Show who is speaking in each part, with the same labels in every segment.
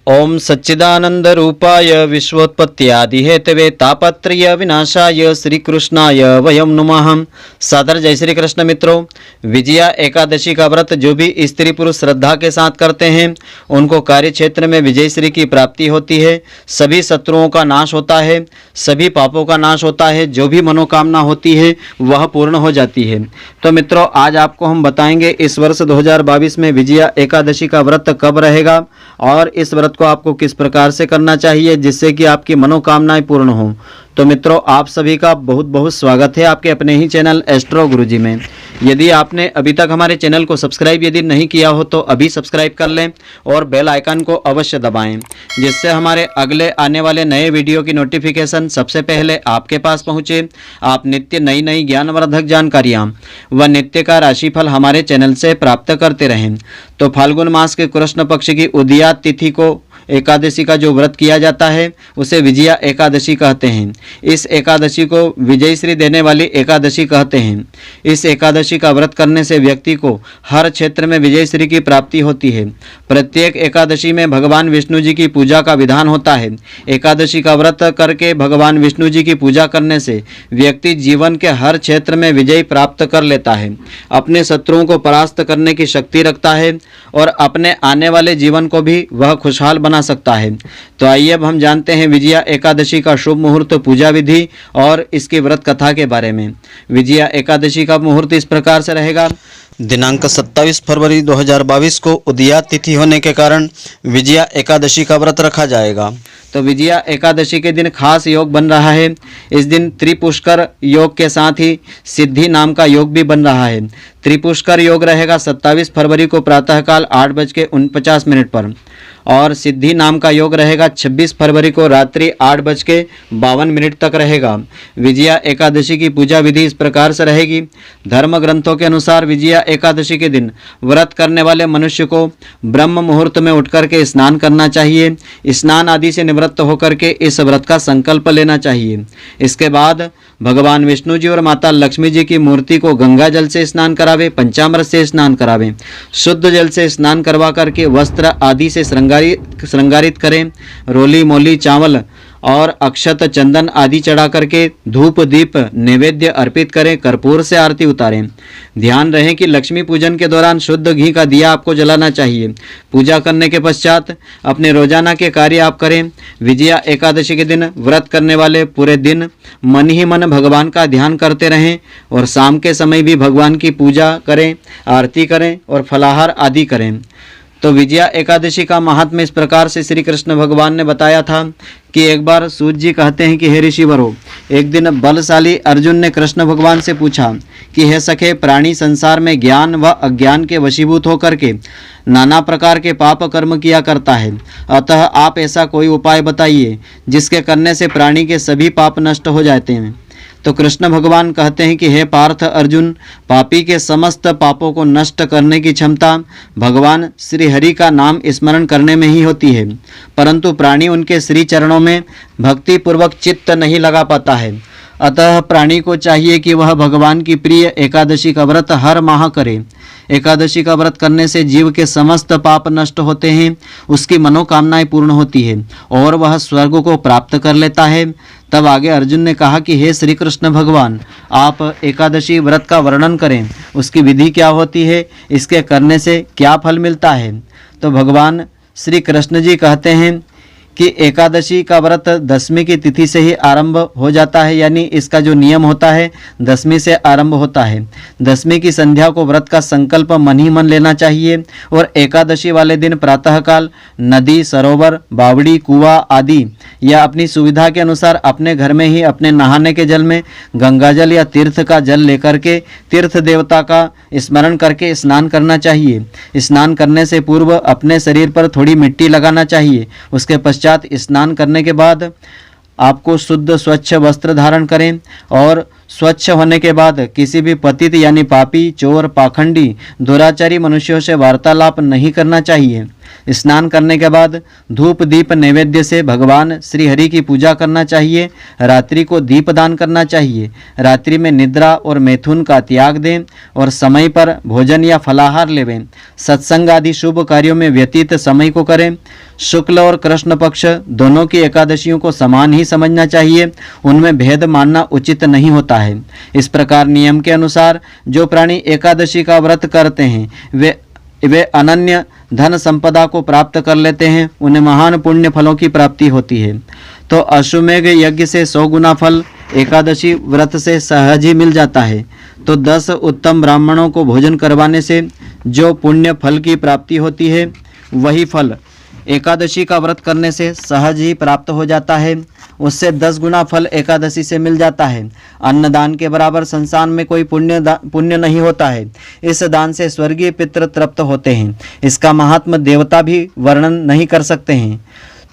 Speaker 1: ओम सच्चिदानंद रूपाय विश्वोत्पत्त्यादि Hathaway तापत्रय विनाशाय श्री कृष्णाय वयम नमः। सादर जय श्री कृष्ण मित्रों, विजया एकादशी का व्रत जो भी स्त्री पुरुष श्रद्धा के साथ करते हैं उनको कार्य क्षेत्र में विजय श्री की प्राप्ति होती है, सभी शत्रुओं का नाश होता है, सभी पापों का नाश होता है, जो भी मनोकामना होती है वह पूर्ण हो जाती है। तो मित्रों, आज आपको हम बताएंगे इस वर्ष 2022 में विजया एकादशी का व्रत कब रहेगा और इस व्रत को आपको किस प्रकार से करना चाहिए जिससे कि आपकी मनोकामनाएं पूर्ण हों। तो मित्रों, आप सभी का बहुत बहुत स्वागत है आपके अपने ही चैनल एस्ट्रो गुरुजी में। यदि आपने अभी तक हमारे चैनल को सब्सक्राइब यदि नहीं किया हो तो अभी सब्सक्राइब कर लें और बेल आइकन को अवश्य दबाएं, जिससे हमारे अगले आने वाले नए वीडियो की नोटिफिकेशन सबसे पहले आपके पास पहुंचे। आप नित्य नई नई ज्ञानवर्धक जानकारियां व नित्य का राशिफल हमारे चैनल से प्राप्त करते रहें। तो फाल्गुन मास के कृष्ण पक्ष की उदया तिथि को एकादशी का जो व्रत किया जाता है उसे विजया एकादशी कहते हैं। इस एकादशी को विजयश्री देने वाली एकादशी कहते हैं। इस एकादशी का व्रत करने से व्यक्ति को हर क्षेत्र में विजयश्री की प्राप्ति होती है। प्रत्येक एकादशी में भगवान विष्णु जी की पूजा का विधान होता है। एकादशी का व्रत करके भगवान विष्णु जी की पूजा करने से व्यक्ति जीवन के हर क्षेत्र में विजय प्राप्त कर लेता है, अपने शत्रुओं को परास्त करने की शक्ति रखता है और अपने आने वाले जीवन को भी वह खुशहाल बना सकता है। तो आइए अब हम जानते हैं विजया एकादशी का शुभ मुहूर्त, पूजा विधि और इसकी व्रत कथा के बारे में। विजया एकादशी का मुहूर्त इस प्रकार से रहेगा। दिनांक 27 फरवरी 2022 को उदया तिथि होने के कारण विजया एकादशी का व्रत रखा जाएगा। तो विजया एकादशी के दिन खास योग बन रहा है। इस दिन त्रिपुष्कर योग के साथ ही सिद्धि नाम का योग भी बन रहा है। त्रिपुष्कर योग रहेगा 27 फरवरी को प्रातःकाल 8:49 पर और सिद्धि नाम का योग रहेगा 26 फरवरी को रात्रि 8:52 तक रहेगा। विजया एकादशी की पूजा विधि इस प्रकार से रहेगी। धर्म ग्रंथों के अनुसार विजया एकादशी के दिन व्रत करने वाले मनुष्य को ब्रह्म मुहूर्त में उठकर के स्नान करना चाहिए। स्नान आदि से निवृत्त होकर के इस व्रत का संकल्प लेना चाहिए। इसके बाद भगवान विष्णु जी और माता लक्ष्मी जी की मूर्ति को गंगा जल से स्नान करावे, पंचामृत से स्नान करावे, शुद्ध जल से स्नान करवा करके वस्त्र आदि से श्रृंगारित करें। रोली मोली चावल और अक्षत चंदन आदि चढ़ा करके धूप दीप नैवेद्य अर्पित करें, कर्पूर से आरती उतारें। ध्यान रहे कि लक्ष्मी पूजन के दौरान शुद्ध घी का दिया आपको जलाना चाहिए। पूजा करने के पश्चात अपने रोजाना के कार्य आप करें। विजया एकादशी के दिन व्रत करने वाले पूरे दिन मन ही मन भगवान का ध्यान करते रहें और शाम के समय भी भगवान की पूजा करें, आरती करें और फलाहार आदि करें। तो विजया एकादशी का महात्म्य इस प्रकार से श्री कृष्ण भगवान ने बताया था कि एक बार सूत जी कहते हैं कि हे ऋषिवरों, एक दिन बलशाली अर्जुन ने कृष्ण भगवान से पूछा कि हे सखे, प्राणी संसार में ज्ञान व अज्ञान के वशीभूत होकर के नाना प्रकार के पाप कर्म किया करता है, अतः आप ऐसा कोई उपाय बताइए जिसके करने से प्राणी के सभी पाप नष्ट हो जाते हैं। तो कृष्ण भगवान कहते हैं कि हे पार्थ अर्जुन, पापी के समस्त पापों को नष्ट करने की क्षमता भगवान श्री हरि का नाम स्मरण करने में ही होती है, परंतु प्राणी उनके श्री चरणों में भक्ति पूर्वक चित्त नहीं लगा पाता है। अतः प्राणी को चाहिए कि वह भगवान की प्रिय एकादशी का व्रत हर माह करे। एकादशी का व्रत करने से जीव के समस्त पाप नष्ट होते हैं, उसकी मनोकामनाएं पूर्ण होती है और वह स्वर्ग को प्राप्त कर लेता है। तब आगे अर्जुन ने कहा कि हे श्री कृष्ण भगवान, आप एकादशी व्रत का वर्णन करें, उसकी विधि क्या होती है, इसके करने से क्या फल मिलता है। तो भगवान श्री कृष्ण जी कहते हैं कि एकादशी का व्रत दशमी की तिथि से ही आरंभ हो जाता है, यानी इसका जो नियम होता है दशमी से आरंभ होता है। दशमी की संध्या को व्रत का संकल्प मन ही मन लेना चाहिए और एकादशी वाले दिन प्रातःकाल नदी, सरोवर, बावड़ी, कुआं आदि या अपनी सुविधा के अनुसार अपने घर में ही अपने नहाने के जल में गंगा जल या तीर्थ का जल लेकर के तीर्थ देवता का स्मरण करके स्नान करना चाहिए। स्नान करने से पूर्व अपने शरीर पर थोड़ी मिट्टी लगाना चाहिए। उसके पश्चात स्नान करने के बाद आपको शुद्ध स्वच्छ वस्त्र धारण करें और स्वच्छ होने के बाद किसी भी पतित यानी पापी, चोर, पाखंडी, दुराचारी मनुष्यों से वार्तालाप नहीं करना चाहिए। स्नान करने के बाद धूप दीप नैवेद्य से भगवान श्री हरि की पूजा करना चाहिए। रात्रि को दीप दान करना चाहिए। रात्रि में निद्रा और मैथुन का त्याग दें और समय पर भोजन या फलाहार लेवें। सत्संग आदि शुभ कार्यों में व्यतीत समय को करें। शुक्ल और कृष्ण पक्ष दोनों की एकादशियों को समान ही समझना चाहिए, उनमें भेद मानना उचित नहीं होता है। इस प्रकार नियम के अनुसार जो प्राणी एकादशी का व्रत करते हैं वे अनन्य धन संपदा को प्राप्त कर लेते हैं, उन्हें महान पुण्य फलों की प्राप्ति होती है। तो अश्वमेघ यज्ञ से 100 गुना फल एकादशी व्रत से सहज ही मिल जाता है। तो 10 उत्तम ब्राह्मणों को भोजन करवाने से जो पुण्य फल की प्राप्ति होती है, वही फल एकादशी का व्रत करने से सहज ही प्राप्त हो जाता है। उससे 10 गुना फल एकादशी से मिल जाता है। अन्नदान के बराबर संसार में कोई पुण्य नहीं होता है। इस दान से स्वर्गीय पितृ तृप्त होते हैं। इसका महात्म देवता भी वर्णन नहीं कर सकते हैं।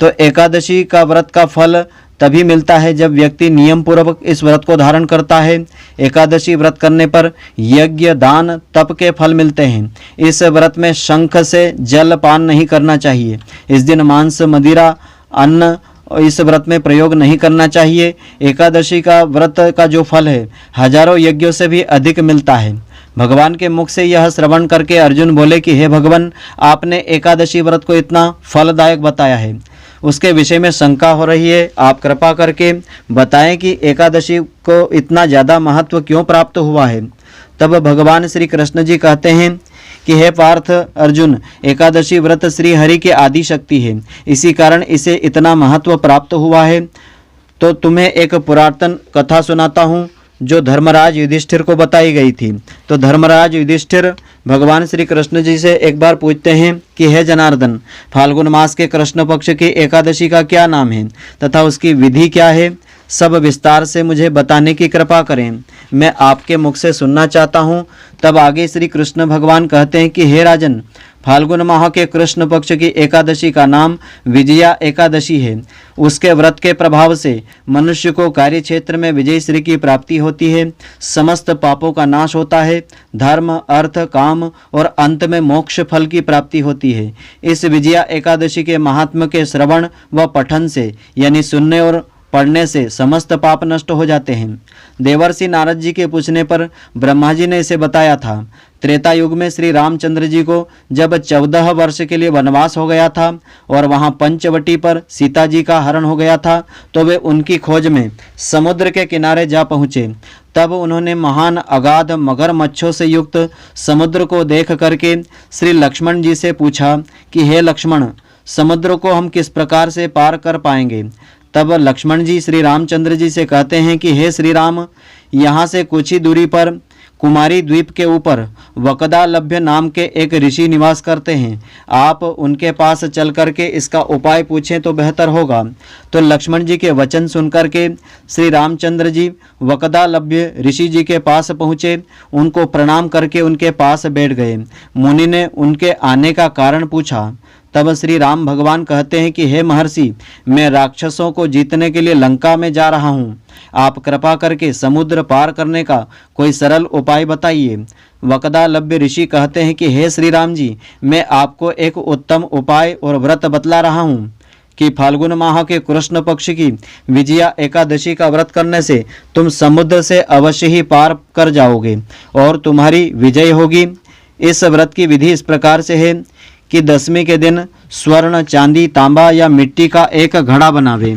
Speaker 1: तो एकादशी का व्रत का फल तभी मिलता है जब व्यक्ति नियम पूर्वक इस व्रत को धारण करता है। एकादशी व्रत करने पर यज्ञ दान तप के फल मिलते हैं। इस व्रत में शंख से जल पान नहीं करना चाहिए। इस दिन मांस मदिरा अन्न इस व्रत में प्रयोग नहीं करना चाहिए। एकादशी का व्रत का जो फल है हजारों यज्ञों से भी अधिक मिलता है। भगवान के मुख से यह श्रवण करके अर्जुन बोले कि हे भगवान, आपने एकादशी व्रत को इतना फलदायक बताया है, उसके विषय में शंका हो रही है। आप कृपा करके बताएं कि एकादशी को इतना ज़्यादा महत्व क्यों प्राप्त हुआ है। तब भगवान श्री कृष्ण जी कहते हैं कि हे पार्थ अर्जुन, एकादशी व्रत श्री हरि की आदि शक्ति है, इसी कारण इसे इतना महत्व प्राप्त हुआ है। तो तुम्हें एक पुरातन कथा सुनाता हूँ जो धर्मराज युधिष्ठिर को बताई गई थी। तो धर्मराज युधिष्ठिर भगवान श्री कृष्ण जी से एक बार पूछते हैं कि हे जनार्दन, फाल्गुन मास के कृष्ण पक्ष की एकादशी का क्या नाम है तथा उसकी विधि क्या है, सब विस्तार से मुझे बताने की कृपा करें, मैं आपके मुख से सुनना चाहता हूँ। तब आगे श्री कृष्ण भगवान कहते हैं कि हे राजन, फाल्गुन माह के कृष्ण पक्ष की एकादशी का नाम विजया एकादशी है। उसके व्रत के प्रभाव से मनुष्य को कार्य क्षेत्र में विजय श्री की प्राप्ति होती है, समस्त पापों का नाश होता है, धर्म अर्थ काम और अंत में मोक्ष फल की प्राप्ति होती है। इस विजया एकादशी के महात्म के श्रवण व पठन से यानी सुनने और पढ़ने से समस्त पाप नष्ट हो जाते हैं। देवर्षि नारद जी के पूछने पर ब्रह्मा जी ने इसे बताया था। त्रेता युग में श्री रामचंद्र जी को जब 14 वर्ष के लिए वनवास हो गया था और वहां पंचवटी पर सीता जी का हरण हो गया था, तो वे उनकी खोज में समुद्र के किनारे जा पहुँचे। तब उन्होंने महान अगाध मगरमच्छों से युक्त समुद्र को देख करके श्री लक्ष्मण जी से पूछा कि हे लक्ष्मण, समुद्र को हम किस प्रकार से पार कर पाएंगे। तब लक्ष्मण जी श्री रामचंद्र जी से कहते हैं कि हे श्री राम, यहाँ से कुछ ही दूरी पर कुमारी द्वीप के ऊपर वकदालभ्य नाम के एक ऋषि निवास करते हैं। आप उनके पास चल करके इसका उपाय पूछें तो बेहतर होगा। तो लक्ष्मण जी के वचन सुनकर के श्री रामचंद्र जी वकदालभ्य ऋषि जी के पास पहुँचे, उनको प्रणाम करके उनके पास बैठ गए। मुनि ने उनके आने का कारण पूछा। तब श्री राम भगवान कहते हैं कि हे महर्षि, मैं राक्षसों को जीतने के लिए लंका में जा रहा हूँ, आप कृपा करके समुद्र पार करने का कोई सरल उपाय बताइए। वकदालभ्य ऋषि कहते हैं कि हे श्री राम जी, मैं आपको एक उत्तम उपाय और व्रत बतला रहा हूँ कि फाल्गुन माह के कृष्ण पक्ष की विजया एकादशी का व्रत करने से तुम समुद्र से अवश्य ही पार कर जाओगे और तुम्हारी विजय होगी। इस व्रत की विधि इस प्रकार से है कि 10वीं के दिन स्वर्ण चांदी तांबा या मिट्टी का एक घड़ा बनावे,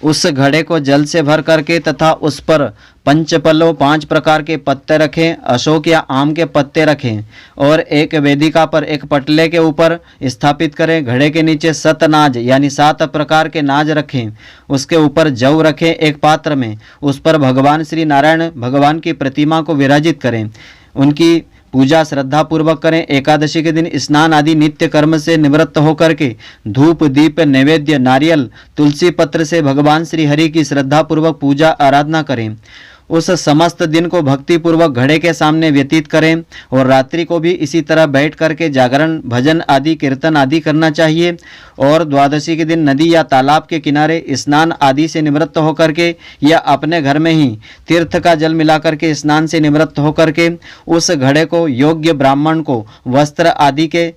Speaker 1: उस घड़े को जल से भर करके तथा उस पर पंचपल्लव 5 प्रकार के पत्ते रखें, अशोक या आम के पत्ते रखें और एक वेदिका पर एक पटले के ऊपर स्थापित करें। घड़े के नीचे 7 नाज यानी 7 प्रकार के नाज रखें, उसके ऊपर जौ रखें एक पात्र में, उस पर भगवान श्री नारायण भगवान की प्रतिमा को विराजित करें, उनकी पूजा श्रद्धा पूर्वक करें। एकादशी के दिन स्नान आदि नित्य कर्म से निवृत्त होकर के धूप दीप नैवेद्य नारियल तुलसी पत्र से भगवान श्री हरि की श्रद्धा पूर्वक पूजा आराधना करें। उस समस्त दिन को भक्ति पूर्वक घड़े के सामने व्यतीत करें और रात्रि को भी इसी तरह बैठ करके जागरण, भजन आदि, कीर्तन आदि करना चाहिए। और द्वादशी के दिन नदी या तालाब के किनारे स्नान आदि से निवृत्त होकर के या अपने घर में ही तीर्थ का जल मिलाकर के स्नान से निवृत्त होकर के उस घड़े को योग्य ब्राह्मण को वस्त्र आदि के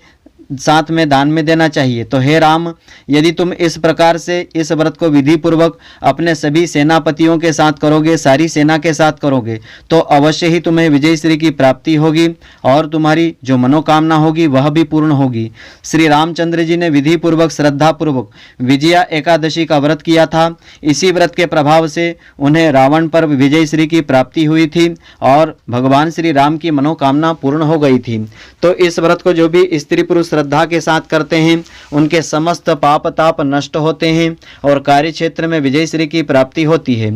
Speaker 1: साथ में दान में देना चाहिए। तो हे राम, यदि तुम इस प्रकार से इस व्रत को विधि पूर्वक अपने सभी सेनापतियों के साथ करोगे, सारी सेना के साथ करोगे, तो अवश्य ही तुम्हें विजय श्री की प्राप्ति होगी और तुम्हारी जो मनोकामना होगी वह भी पूर्ण होगी। श्री रामचंद्र जी ने विधि पूर्वक, श्रद्धा पूर्वक विजया एकादशी का व्रत किया था। इसी व्रत के प्रभाव से उन्हें रावण पर विजय श्री की प्राप्ति हुई थी और भगवान श्री राम की मनोकामना पूर्ण हो गई थी। तो इस व्रत को जो भी स्त्री पुरुष श्रद्धा के साथ करते हैं उनके समस्त पाप ताप नष्ट होते हैं और कार्य क्षेत्र में विजय श्री की प्राप्ति होती है।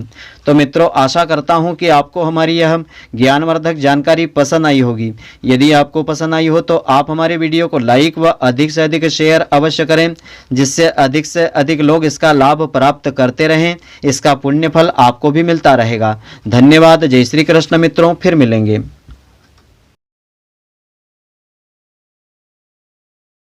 Speaker 1: तो मित्रों, आशा करता हूं कि आपको हमारी यह ज्ञानवर्धक जानकारी पसंद आई होगी। यदि आपको पसंद आई हो तो आप हमारे वीडियो को लाइक व अधिक से अधिक शेयर अवश्य करें, जिससे अधिक से अधिक लोग इसका लाभ प्राप्त करते रहें। इसका पुण्य फल आपको भी मिलता रहेगा। धन्यवाद। जय श्री कृष्ण मित्रों, फिर मिलेंगे।